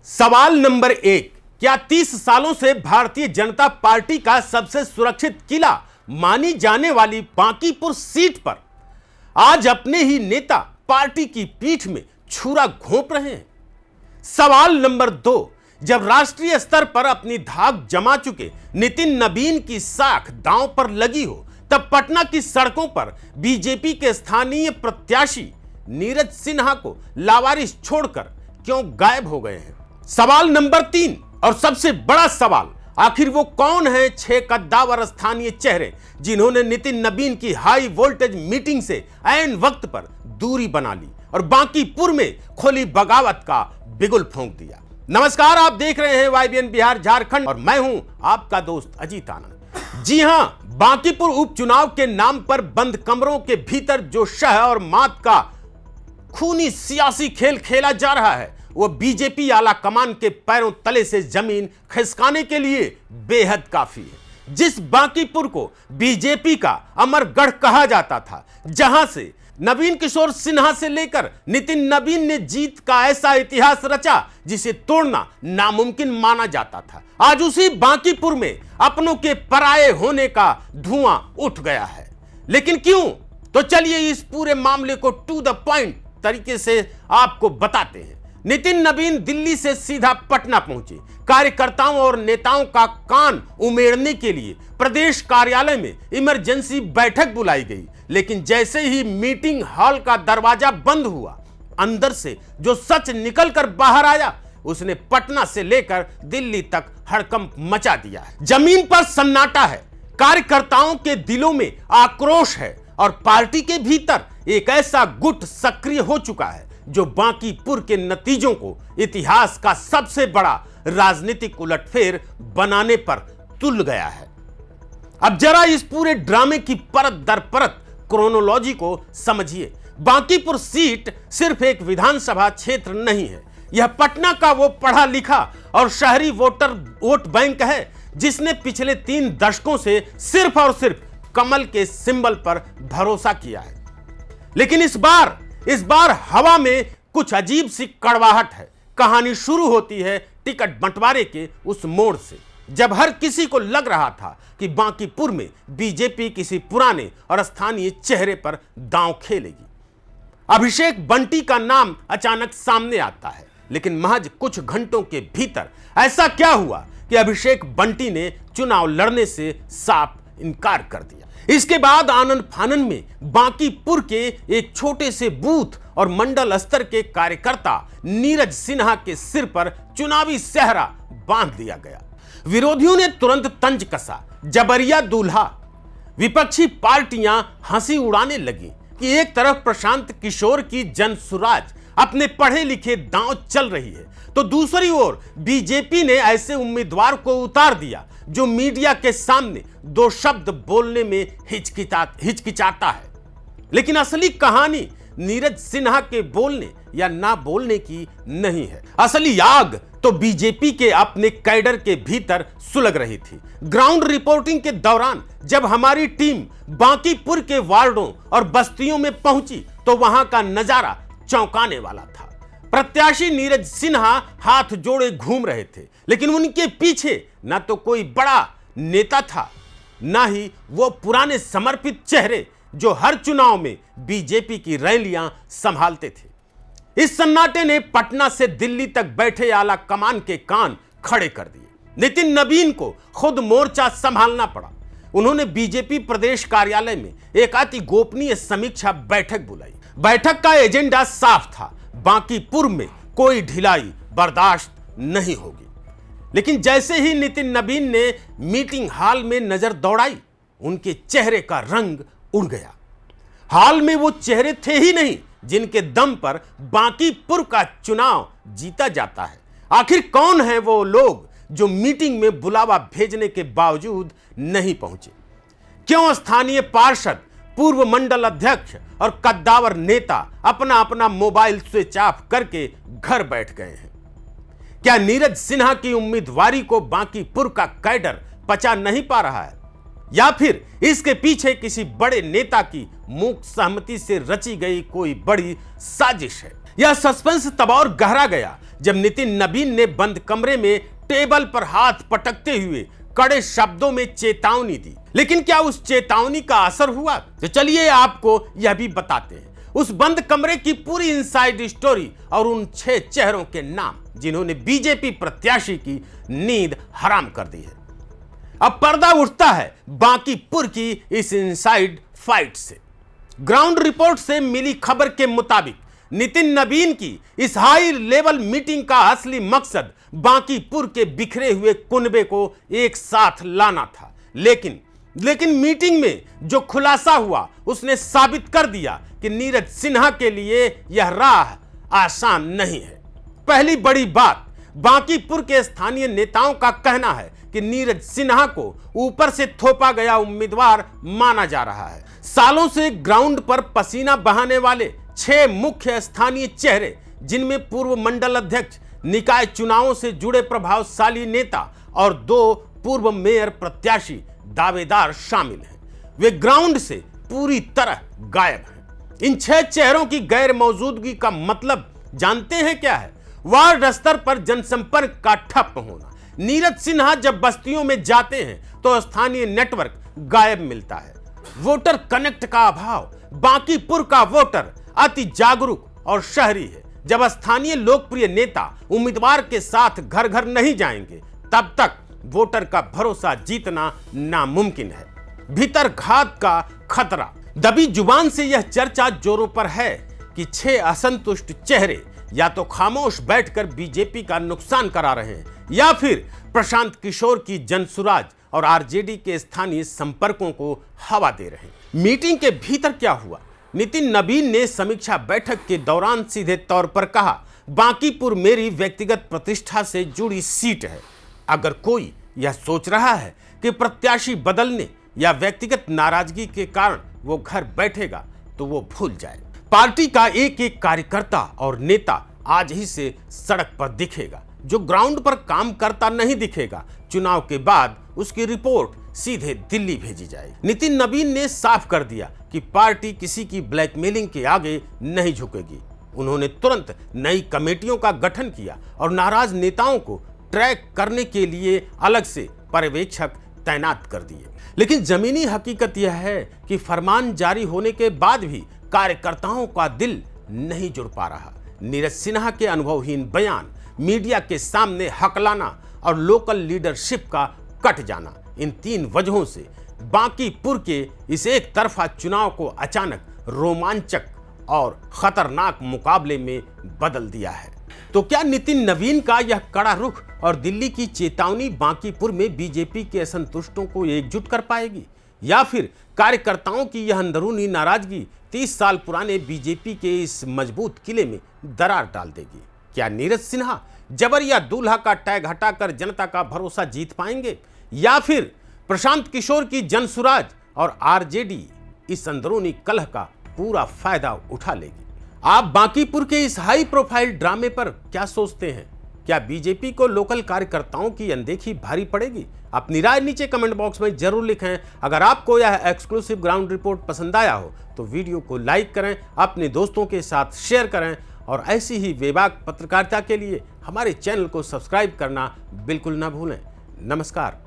सवाल नंबर 1, क्या 30 सालों से भारतीय जनता पार्टी का सबसे सुरक्षित किला मानी जाने वाली बांकीपुर सीट पर आज अपने ही नेता पार्टी की पीठ में छुरा घोंप रहे हैं? सवाल नंबर 2, जब राष्ट्रीय स्तर पर अपनी धाक जमा चुके नितिन नबीन की साख दांव पर लगी हो, तब पटना की सड़कों पर बीजेपी के स्थानीय प्रत्याशी नीरज सिन्हा को लावारिस छोड़कर क्यों गायब हो गए हैं? सवाल नंबर 3 और सबसे बड़ा सवाल, आखिर वो कौन है 6 कद्दावर स्थानीय चेहरे जिन्होंने नितिन नबीन की हाई वोल्टेज मीटिंग से ऐन वक्त पर दूरी बना ली और बांकीपुर में खोली बगावत का बिगुल फूंक दिया? नमस्कार, आप देख रहे हैं वाईबीएन बिहार झारखंड और मैं हूं आपका दोस्त अजीत आनंद। जी हां, बांकीपुर उपचुनाव के नाम पर बंद कमरों के भीतर जो शह और मात का खूनी सियासी खेल खेला जा रहा है, वो बीजेपी आला कमान के पैरों तले से जमीन खिसकाने के लिए बेहद काफी है। जिस बांकीपुर को बीजेपी का अमरगढ़ कहा जाता था, जहां से नवीन किशोर सिन्हा से लेकर नितिन नबीन ने जीत का ऐसा इतिहास रचा जिसे तोड़ना नामुमकिन माना जाता था, आज उसी बांकीपुर में अपनों के पराये होने का धुआं उठ गया है। लेकिन क्यों? तो चलिए इस पूरे मामले को टू द पॉइंट तरीके से आपको बताते हैं। नितिन नबीन दिल्ली से सीधा पटना पहुंचे। कार्यकर्ताओं और नेताओं का कान उमेड़ने के लिए प्रदेश कार्यालय में इमरजेंसी बैठक बुलाई गई, लेकिन जैसे ही मीटिंग हॉल का दरवाजा बंद हुआ, अंदर से जो सच निकलकर बाहर आया उसने पटना से लेकर दिल्ली तक हड़कंप मचा दिया है। जमीन पर सन्नाटा है, कार्यकर्ताओं के दिलों में आक्रोश है और पार्टी के भीतर एक ऐसा गुट सक्रिय हो चुका है जो बांकीपुर के नतीजों को इतिहास का सबसे बड़ा राजनीतिक उलटफेर बनाने पर तुल गया है। अब जरा इस पूरे ड्रामे की परत दर परत क्रोनोलॉजी को समझिए। बांकीपुर सीट सिर्फ एक विधानसभा क्षेत्र नहीं है, यह पटना का वो पढ़ा लिखा और शहरी वोट बैंक है जिसने पिछले 3 दशकों से सिर्फ और सिर्फ कमल के सिंबल पर भरोसा किया है। लेकिन इस बार हवा में कुछ अजीब सी कड़वाहट है। कहानी शुरू होती है टिकट बंटवारे के उस मोड़ से, जब हर किसी को लग रहा था कि बांकीपुर में बीजेपी किसी पुराने और स्थानीय चेहरे पर दांव खेलेगी। अभिषेक बंटी का नाम अचानक सामने आता है, लेकिन महज कुछ घंटों के भीतर ऐसा क्या हुआ कि अभिषेक बंटी ने चुनाव लड़ने से साफ इनकार कर दिया। इसके बाद आनंद फानन में बांकीपुर के एक छोटे से बूथ और मंडल स्तर के कार्यकर्ता नीरज सिन्हा के सिर पर चुनावी सेहरा बांध दिया गया। विरोधियों ने तुरंत तंज कसा, जबरिया दूल्हा। विपक्षी पार्टियां हंसी उड़ाने लगी कि एक तरफ प्रशांत किशोर की जनसुराज अपने पढ़े लिखे दांव चल रही है, तो दूसरी ओर बीजेपी ने ऐसे उम्मीदवार को उतार दिया जो मीडिया के सामने 2 शब्द बोलने में हिचकिचाता है। लेकिन असली कहानी नीरज सिन्हा के बोलने या ना बोलने की नहीं है। असली आग तो बीजेपी के अपने कैडर के भीतर सुलग रही थी। ग्राउंड रिपोर्टिंग के दौरान जब हमारी टीम बांकीपुर के वार्डों और बस्तियों में पहुंची तो वहां का नजारा चौंकाने वाला था। प्रत्याशी नीरज सिन्हा हाथ जोड़े घूम रहे थे, लेकिन उनके पीछे ना तो कोई बड़ा नेता था, ना ही वो पुराने समर्पित चेहरे जो हर चुनाव में बीजेपी की रैलियां संभालते थे। इस सन्नाटे ने पटना से दिल्ली तक बैठे आला कमान के कान खड़े कर दिए। नितिन नबीन को खुद मोर्चा संभालना पड़ा। उन्होंने बीजेपी प्रदेश कार्यालय में एक अति गोपनीय समीक्षा बैठक बुलाई। बैठक का एजेंडा साफ था, बांकीपुर में कोई ढिलाई बर्दाश्त नहीं होगी। लेकिन जैसे ही नितिन नबीन ने मीटिंग हॉल में नजर दौड़ाई, उनके चेहरे का रंग उड़ गया। हाल में वो चेहरे थे ही नहीं जिनके दम पर बांकीपुर का चुनाव जीता जाता है। आखिर कौन है वो लोग जो मीटिंग में बुलावा भेजने के बावजूद नहीं पहुंचे? क्यों स्थानीय पार्षद, पूर्व मंडल अध्यक्ष और कद्दावर नेता अपना अपना मोबाइल स्विच ऑफ करके घर बैठ गए हैं? क्या नीरज सिन्हा की उम्मीदवारी को बांकीपुर का कैडर पचा नहीं पा रहा है, या फिर इसके पीछे किसी बड़े नेता की मूक सहमति से रची गई कोई बड़ी साजिश है? यह सस्पेंस तब और गहरा गया जब नितिन नवीन ने बंद कमरे में टेबल पर हाथ पटकते हुए कड़े शब्दों में चेतावनी दी। लेकिन क्या उस चेतावनी का असर हुआ? तो चलिए आपको यह भी बताते हैं उस बंद कमरे की पूरी इनसाइड स्टोरी और उन 6 चेहरों के नाम जिन्होंने बीजेपी प्रत्याशी की नींद हराम कर दी है। अब पर्दा उठता है बांकीपुर की इस इनसाइड फाइट से। ग्राउंड रिपोर्ट से मिली खबर के मुताबिक नितिन नवीन की इस हाई लेवल मीटिंग का असली मकसद बांकीपुर के बिखरे हुए कुनबे को एक साथ लाना था। लेकिन मीटिंग में जो खुलासा हुआ उसने साबित कर दिया कि नीरज सिन्हा के लिए यह राह आसान नहीं है। पहली बड़ी बात, बांकीपुर के स्थानीय नेताओं का कहना है कि नीरज सिन्हा को ऊपर से थोपा गया उम्मीदवार माना जा रहा है। सालों से ग्राउंड पर पसीना बहाने वाले 6 मुख्य स्थानीय चेहरे, जिनमें पूर्व मंडल अध्यक्ष, निकाय चुनावों से जुड़े प्रभावशाली नेता और 2 पूर्व मेयर प्रत्याशी दावेदार शामिल हैं, वे ग्राउंड से पूरी तरह गायब हैं। इन 6 चेहरों की गैर मौजूदगी का मतलब जानते हैं क्या है? वार्ड स्तर पर जनसंपर्क का ठप होना। नीरज सिन्हा जब बस्तियों में जाते हैं तो स्थानीय नेटवर्क गायब मिलता है। वोटर कनेक्ट का अभाव। बांकीपुर का वोटर अति जागरूक और शहरी है। जब स्थानीय लोकप्रिय नेता उम्मीदवार के साथ घर घर नहीं जाएंगे तब तक वोटर का भरोसा जीतना नामुमकिन है। भीतर घात का खतरा। दबी जुबान से यह चर्चा जोरों पर है कि 6 असंतुष्ट चेहरे या तो खामोश बैठकर बीजेपी का नुकसान करा रहे हैं या फिर प्रशांत किशोर की जनसुराज और आरजेडी के स्थानीय संपर्कों को हवा दे रहे हैं। मीटिंग के भीतर क्या हुआ? नितिन नवीन ने समीक्षा बैठक के दौरान सीधे तौर पर कहा, बांकीपुर मेरी व्यक्तिगत प्रतिष्ठा से जुड़ी सीट है। अगर कोई यह सोच रहा है कि प्रत्याशी बदलने या व्यक्तिगत नाराजगी के कारण वो घर बैठेगा तो वो भूल जाए। पार्टी का एक एक कार्यकर्ता और नेता आज ही से सड़क पर दिखेगा। जो ग्राउंड पर काम करता नहीं दिखेगा, चुनाव के बाद उसकी रिपोर्ट सीधे दिल्ली भेजी जाएगी। नितिन नवीन ने साफ कर दिया कि पार्टी किसी की ब्लैकमेलिंग के आगे नहीं झुकेगी। उन्होंने तुरंत नई कमेटियों का गठन किया और नाराज नेताओं को ट्रैक करने के लिए अलग से पर्यवेक्षक तैनात कर दिए। लेकिन जमीनी हकीकत यह है कि फरमान जारी होने के बाद भी कार्यकर्ताओं का दिल नहीं जुड़ पा रहा। नीरज सिन्हा के अनुभवहीन बयान, मीडिया के सामने हकलाना और लोकल लीडरशिप का कट जाना, इन 3 वजहों से बांकीपुर के इस एक तरफा चुनाव को अचानक रोमांचक और खतरनाक मुकाबले में बदल दिया है। तो क्या नितिन नवीन का यह कड़ा रुख और दिल्ली की चेतावनी बांकीपुर में बीजेपी के असंतुष्टों को एकजुट कर पाएगी या फिर कार्यकर्ताओं की यह अंदरूनी नाराजगी 30 साल पुराने बीजेपी के इस मजबूत किले में दरार डाल देगी? क्या नीरज सिन्हा जबर या दूल्हा का टैग हटाकर जनता का भरोसा जीत पाएंगे या फिर प्रशांत किशोर की जनसुराज और आरजेडी इस अंदरूनी कलह का पूरा फायदा उठा लेगी? आप बांकीपुर के इस हाई प्रोफाइल ड्रामे पर क्या सोचते हैं? क्या बीजेपी को लोकल कार्यकर्ताओं की अनदेखी भारी पड़ेगी? अपनी राय नीचे कमेंट बॉक्स में जरूर लिखें। अगर आपको यह एक्सक्लूसिव ग्राउंड रिपोर्ट पसंद आया हो तो वीडियो को लाइक करें, अपने दोस्तों के साथ शेयर करें और ऐसी ही बेबाक पत्रकारिता के लिए हमारे चैनल को सब्सक्राइब करना बिल्कुल ना भूलें। नमस्कार।